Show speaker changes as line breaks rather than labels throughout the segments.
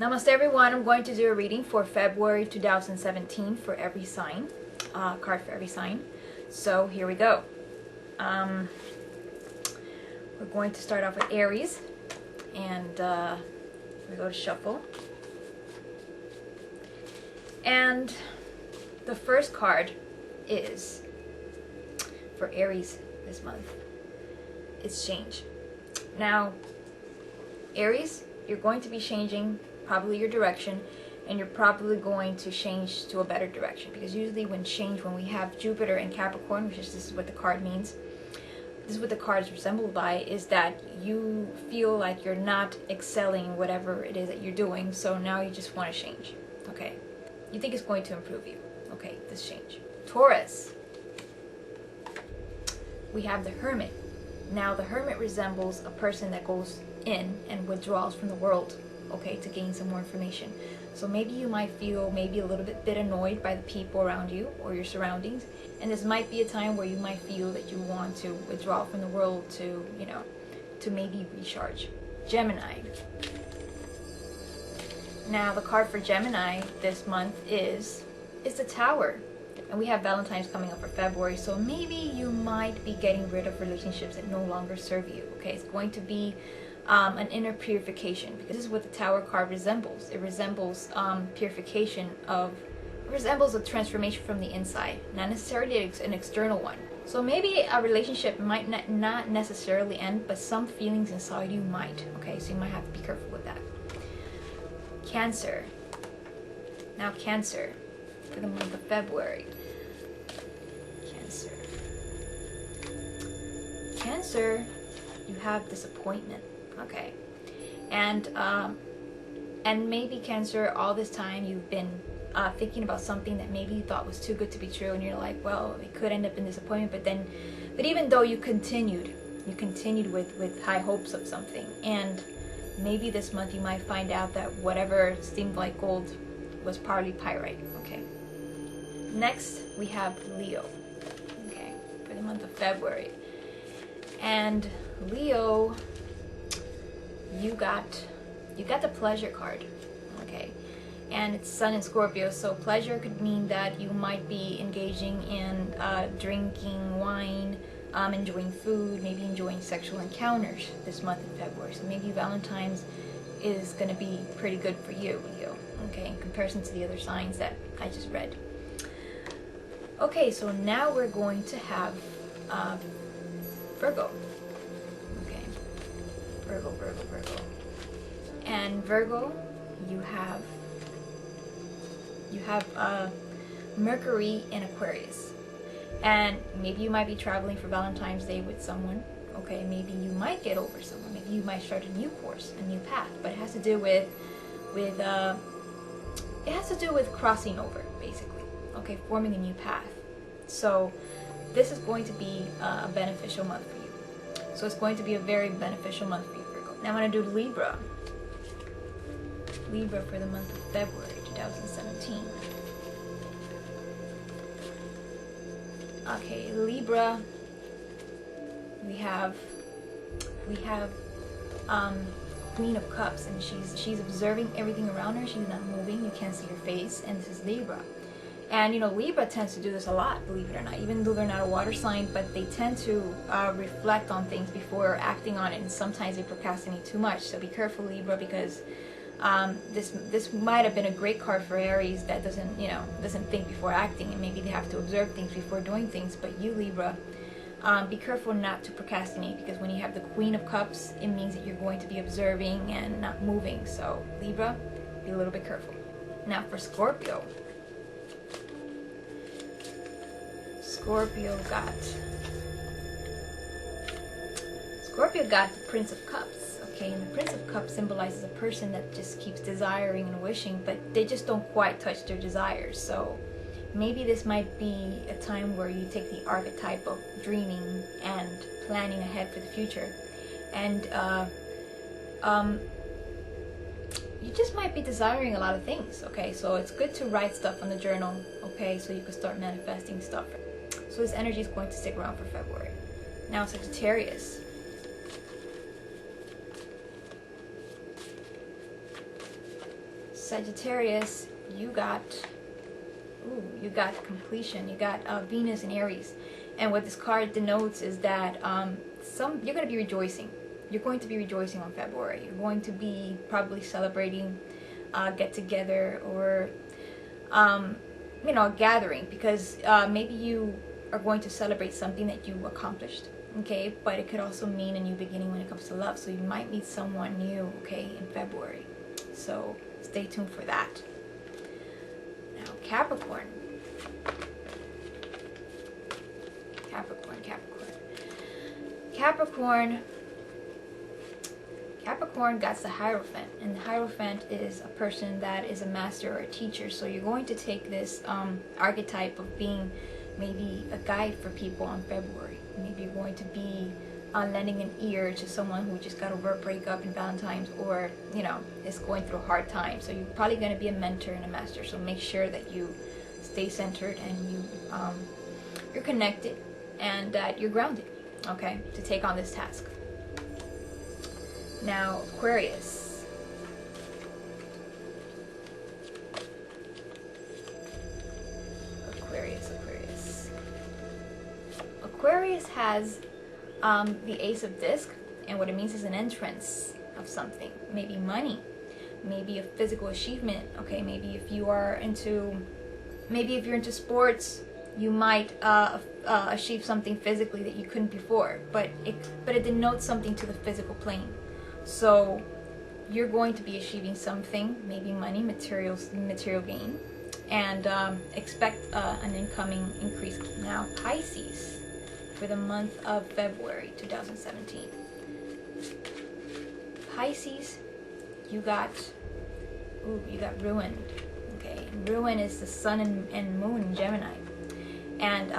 Namaste everyone, I'm going to do a reading for February 2017 for every sign, card for every sign. So here we go. We're going to start off with Aries, and we go to shuffle. And the first card is for Aries this month. It's change. Now, Aries, you're going to be changing probably your direction, and you're probably going to change to a better direction, because usually when we have Jupiter and Capricorn, which is this is what the card means, this is what the card is resembled by, is that you feel like you're not excelling in whatever it is that you're doing, so now you just want to change. Okay, you think it's going to improve you. Okay, this change. Taurus, we have the Hermit. Now the Hermit resembles a person that goes in and withdraws from the world, okay, to gain some more information. So maybe you might feel maybe a little bit annoyed by the people around you or your surroundings, and this might be a time where you might feel that you want to withdraw from the world to, you know, to maybe recharge. Gemini. Now the card for Gemini this month is the Tower. And we have Valentine's coming up for February, so maybe you might be getting rid of relationships that no longer serve you. Okay, it's going to be an inner purification, because this is what the Tower card resembles. It resembles purification it resembles a transformation from the inside, not necessarily an external one. So maybe a relationship might not necessarily end, but some feelings inside you might. Okay, so you might have to be careful with that. Cancer. Now Cancer, for the month of February. Cancer, you have disappointment. Okay, and maybe Cancer, all this time you've been thinking about something that maybe you thought was too good to be true, and you're like, well, it could end up in disappointment. But even though you continued with high hopes of something, and maybe this month you might find out that whatever seemed like gold was partly pyrite. Okay. Next we have Leo. Okay, for the month of February. And Leo, you got the pleasure card. Okay, and it's Sun in Scorpio, so pleasure could mean that you might be engaging in drinking wine, enjoying food, maybe enjoying sexual encounters this month in February. So maybe Valentine's is going to be pretty good for you, Leo, okay, in comparison to the other signs that I just read. Okay, so now we're going to have Virgo. Okay, Virgo. And Virgo, you have Mercury in Aquarius, and maybe you might be traveling for Valentine's Day with someone. Okay, maybe you might get over someone. Maybe you might start a new course, a new path. But it has to do with crossing over, basically. Okay, forming a new path. So this is going to be a beneficial month for you. So it's going to be a very beneficial month for you, Virgo. Now I'm going to do Libra. Libra for the month of February 2017. Okay, Libra, we have Queen of Cups, and she's observing everything around her. She's not moving. You can't see her face, and this is Libra. And you know, Libra tends to do this a lot, believe it or not, even though they're not a water sign, but they tend to reflect on things before acting on it, and sometimes they procrastinate too much. So be careful, Libra, because this might have been a great card for Aries that doesn't think before acting, and maybe they have to observe things before doing things. But you, Libra, be careful not to procrastinate, because when you have the Queen of Cups, it means that you're going to be observing and not moving. So Libra, be a little bit careful. Now for Scorpio. Scorpio got the Prince of Cups. Okay, and the Prince of Cups symbolizes a person that just keeps desiring and wishing, but they just don't quite touch their desires. So maybe this might be a time where you take the archetype of dreaming and planning ahead for the future, and you just might be desiring a lot of things. Okay, so it's good to write stuff on the journal, okay, so you can start manifesting stuff. So this energy is going to stick around for February. Now Sagittarius. Sagittarius, you got completion. You got Venus in Aries. And what this card denotes is that you're going to be rejoicing. You're going to be rejoicing on February. You're going to be probably celebrating get together or a gathering, because maybe you are going to celebrate something that you accomplished. Okay, but it could also mean a new beginning when it comes to love. So you might meet someone new, okay, in February. So stay tuned for that. Now, Capricorn. Capricorn got the Hierophant, and the Hierophant is a person that is a master or a teacher. So you're going to take this archetype of being maybe a guide for people on February. Maybe you're going to be lending an ear to someone who just got over a breakup in Valentine's, or is going through a hard time. So you're probably going to be a mentor and a master. So make sure that you stay centered and you're connected and that you're grounded, okay, to take on this task. Now, Aquarius. Aquarius has the Ace of Disc, and what it means is an entrance of something. Maybe money, maybe a physical achievement. Okay, maybe if you're into sports, you might achieve something physically that you couldn't before. But it denotes something to the physical plane. So you're going to be achieving something, maybe money, material gain, and expect an incoming increase. Now, Pisces, for the month of February 2017. Pisces, you got ruin. Okay, ruin is the sun and moon in Gemini. And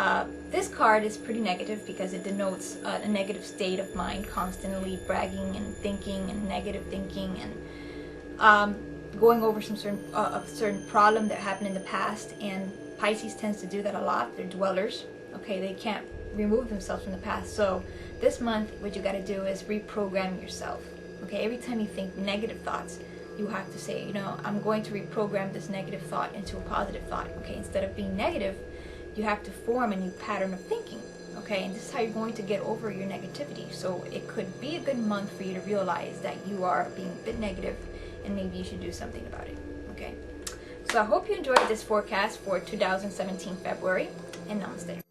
this card is pretty negative because it denotes a negative state of mind, constantly bragging and thinking and negative thinking and going over some certain problem that happened in the past. And Pisces tends to do that a lot. They're dwellers. Okay, they can't remove themselves from the past. So this month, what you got to do is reprogram yourself. Okay, every time you think negative thoughts, you have to say, I'm going to reprogram this negative thought into a positive thought. Okay, instead of being negative, you have to form a new pattern of thinking. Okay, and this is how you're going to get over your negativity. So it could be a good month for you to realize that you are being a bit negative and maybe you should do something about it. Okay, so I hope you enjoyed this forecast for 2017 February, and namaste.